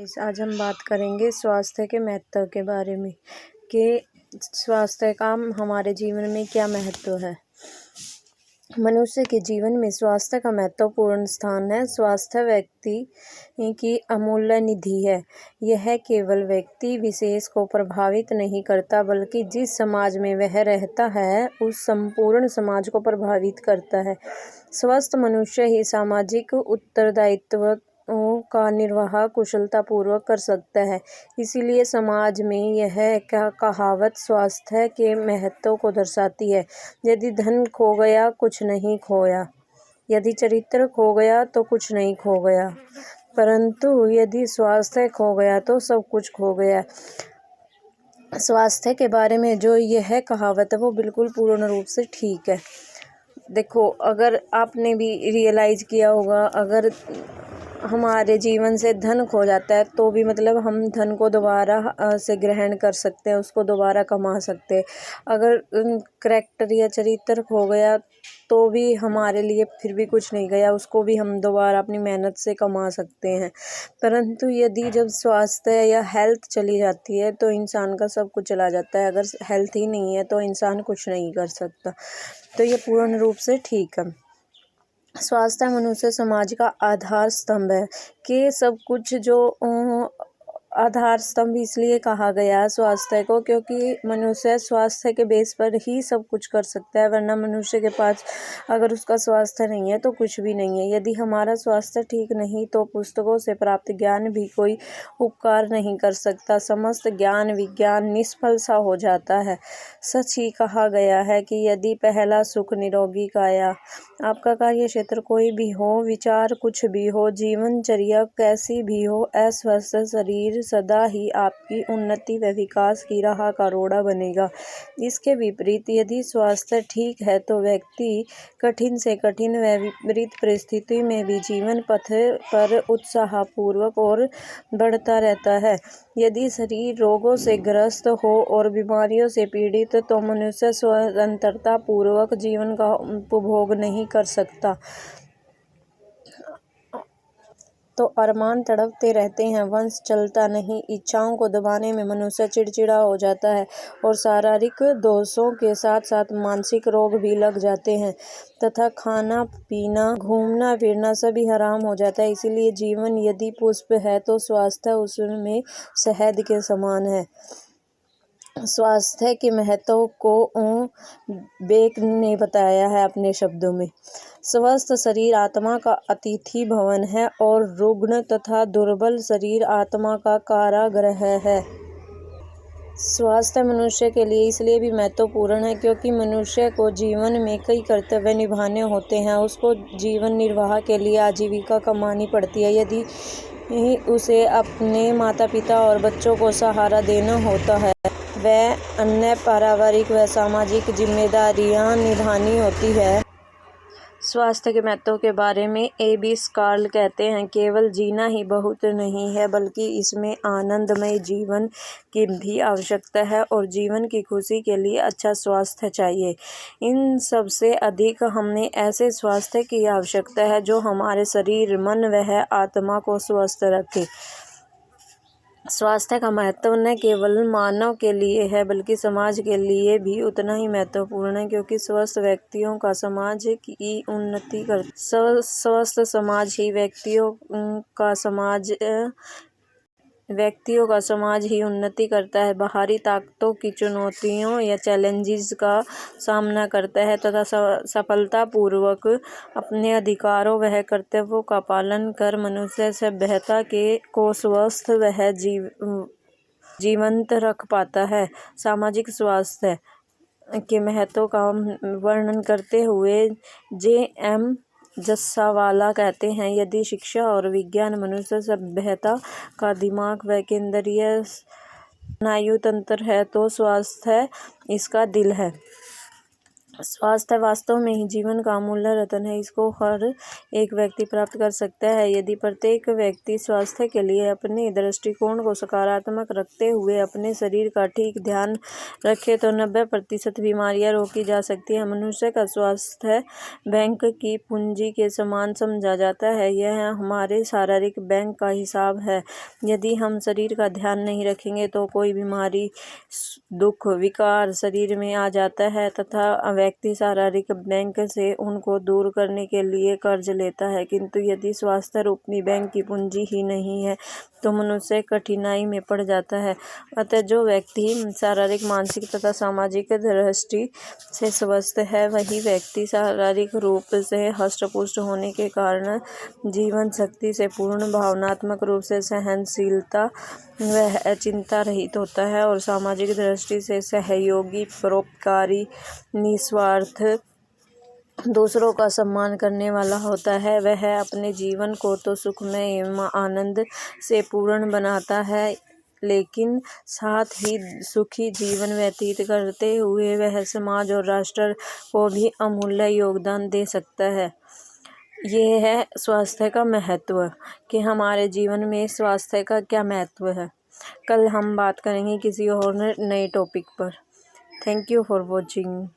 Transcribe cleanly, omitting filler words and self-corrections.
आज हम बात करेंगे स्वास्थ्य के महत्व के बारे में कि स्वास्थ्य का हमारे जीवन में क्या महत्व है। मनुष्य के जीवन में स्वास्थ्य का महत्वपूर्ण स्थान है। स्वास्थ्य व्यक्ति की अमूल्य निधि है। यह केवल व्यक्ति विशेष को प्रभावित नहीं करता बल्कि जिस समाज में वह रहता है उस संपूर्ण समाज को प्रभावित करता है। स्वस्थ मनुष्य ही सामाजिक उत्तरदायित्व का निर्वाह कुशलतापूर्वक कर सकता है। इसीलिए समाज में यह कहावत स्वास्थ्य के महत्व को दर्शाती है। यदि धन खो गया कुछ नहीं खोया, यदि चरित्र खो गया तो कुछ नहीं खो गया, परंतु यदि स्वास्थ्य खो गया तो सब कुछ खो गया। स्वास्थ्य के बारे में जो यह कहावत है वो बिल्कुल पूर्ण रूप से ठीक है। देखो, अगर आपने भी रियलाइज़ किया होगा, अगर हमारे जीवन से धन खो जाता है तो भी मतलब हम धन को दोबारा से ग्रहण कर सकते हैं, उसको दोबारा कमा सकते हैं। अगर करैक्टर या चरित्र खो गया तो भी हमारे लिए फिर भी कुछ नहीं गया, उसको भी हम दोबारा अपनी मेहनत से कमा सकते हैं। परंतु यदि जब स्वास्थ्य या हेल्थ चली जाती है तो इंसान का सब कुछ चला जाता है। अगर हेल्थ ही नहीं है तो इंसान कुछ नहीं कर सकता। तो ये पूर्ण रूप से ठीक है। स्वास्थ्य मनुष्य समाज का आधार स्तंभ है कि सब कुछ जो आधार स्तंभ इसलिए कहा गया है स्वास्थ्य को क्योंकि मनुष्य स्वास्थ्य के बेस पर ही सब कुछ कर सकता है, वरना मनुष्य के पास अगर उसका स्वास्थ्य नहीं है तो कुछ भी नहीं है। यदि हमारा स्वास्थ्य ठीक नहीं तो पुस्तकों से प्राप्त ज्ञान भी कोई उपकार नहीं कर सकता। समस्त ज्ञान विज्ञान निष्फल सा हो जाता है। सच ही कहा गया है कि यदि पहला सुख निरोगी काया, आपका कार्य क्षेत्र कोई भी हो, विचार कुछ भी हो, जीवनचर्या कैसी भी हो, अस्वस्थ शरीर सदा ही आपकी उन्नति व विकास की राह का रोड़ा बनेगा। इसके विपरीत यदि स्वास्थ्य ठीक है तो व्यक्ति कठिन से कठिन व विपरीत परिस्थिति में भी जीवन पथ पर उत्साहपूर्वक और बढ़ता रहता है। यदि शरीर रोगों से ग्रस्त हो और बीमारियों से पीड़ित तो मनुष्य स्वतंत्रता पूर्वक जीवन का उपभोग नहीं कर सकता। तो अरमान तड़पते रहते हैं, वंश चलता नहीं। इच्छाओं को दबाने में मनुष्य चिड़चिड़ा हो जाता है और शारीरिक दोषों के साथ साथ मानसिक रोग भी लग जाते हैं तथा खाना पीना घूमना फिरना सभी हराम हो जाता है। इसीलिए जीवन यदि पुष्प है तो स्वास्थ्य उसमें शहद के समान है। स्वास्थ्य के महत्व को बेक ने बताया है अपने शब्दों में। स्वस्थ शरीर आत्मा का अतिथि भवन है और रुग्ण तथा दुर्बल शरीर आत्मा का कारागृह है। स्वास्थ्य मनुष्य के लिए इसलिए भी महत्वपूर्ण है क्योंकि मनुष्य को जीवन में कई कर्तव्य निभाने होते हैं। उसको जीवन निर्वाह के लिए आजीविका कमानी पड़ती है। यदि उसे अपने माता पिता और बच्चों को सहारा देना होता है, वह अन्य पारिवारिक व सामाजिक जिम्मेदारियां निभानी होती है। स्वास्थ्य के महत्व के बारे में A.B. स्कार्ल कहते हैं, केवल जीना ही बहुत नहीं है बल्कि इसमें आनंदमय जीवन की भी आवश्यकता है और जीवन की खुशी के लिए अच्छा स्वास्थ्य चाहिए। इन सबसे अधिक हमें ऐसे स्वास्थ्य की आवश्यकता है जो हमारे शरीर मन व आत्मा को स्वस्थ रखे। स्वास्थ्य का महत्व न केवल मानव के लिए है बल्कि समाज के लिए भी उतना ही महत्वपूर्ण है क्योंकि स्वस्थ व्यक्तियों का समाज की उन्नति कर स्वस्थ समाज ही व्यक्तियों का समाज ही उन्नति करता है, बाहरी ताकतों की चुनौतियों या चैलेंजेस का सामना करता है तथा सफलतापूर्वक अपने अधिकारों व कर्तव्यों का पालन कर मनुष्य सभ्यता को स्वस्थ व जीवंत रख पाता है। सामाजिक स्वास्थ्य के महत्व का वर्णन करते हुए J.M. जस्सावाला कहते हैं, यदि शिक्षा और विज्ञान मनुष्य सभ्यता का दिमाग व केंद्रीय स्नायु तंत्र है तो स्वास्थ्य इसका दिल है। स्वास्थ्य वास्तव में ही जीवन का अमूल्य रत्न है। इसको हर एक व्यक्ति प्राप्त कर सकता है। यदि प्रत्येक व्यक्ति स्वास्थ्य के लिए अपने दृष्टिकोण को सकारात्मक रखते हुए अपने शरीर का ठीक ध्यान रखे तो 90% बीमारियां रोकी जा सकती है। मनुष्य का स्वास्थ्य बैंक की पूंजी के समान समझा जाता है। यह हमारे शारीरिक बैंक का हिसाब है। यदि हम शरीर का ध्यान नहीं रखेंगे तो कोई बीमारी, दुख, विकार शरीर में आ जाता है तथा व्यक्ति शारीरिक बैंक से उनको दूर करने के लिए कर्ज लेता है। किंतु यदि स्वास्थ्य रूपी बैंक की पूंजी ही नहीं है तो मनुष्य कठिनाई में पड़ जाता है। अतः जो व्यक्ति शारीरिक, मानसिक तथा सामाजिक दृष्टि से स्वस्थ है वही व्यक्ति शारीरिक रूप से हष्ट-पुष्ट होने के कारण जीवन शक्ति से पूर्ण, भावनात्मक रूप से सहनशीलता व चिंता रहित होता है और सामाजिक दृष्टि से सहयोगी, परोपकारी, निस्वार्थ, दूसरों का सम्मान करने वाला होता है। वह अपने जीवन को तो सुखमय एवं आनंद से पूर्ण बनाता है, लेकिन साथ ही सुखी जीवन व्यतीत करते हुए वह समाज और राष्ट्र को भी अमूल्य योगदान दे सकता है। ये है स्वास्थ्य का महत्व, कि हमारे जीवन में स्वास्थ्य का क्या महत्व है। कल हम बात करेंगे किसी और नए टॉपिक पर। Thank you for watching.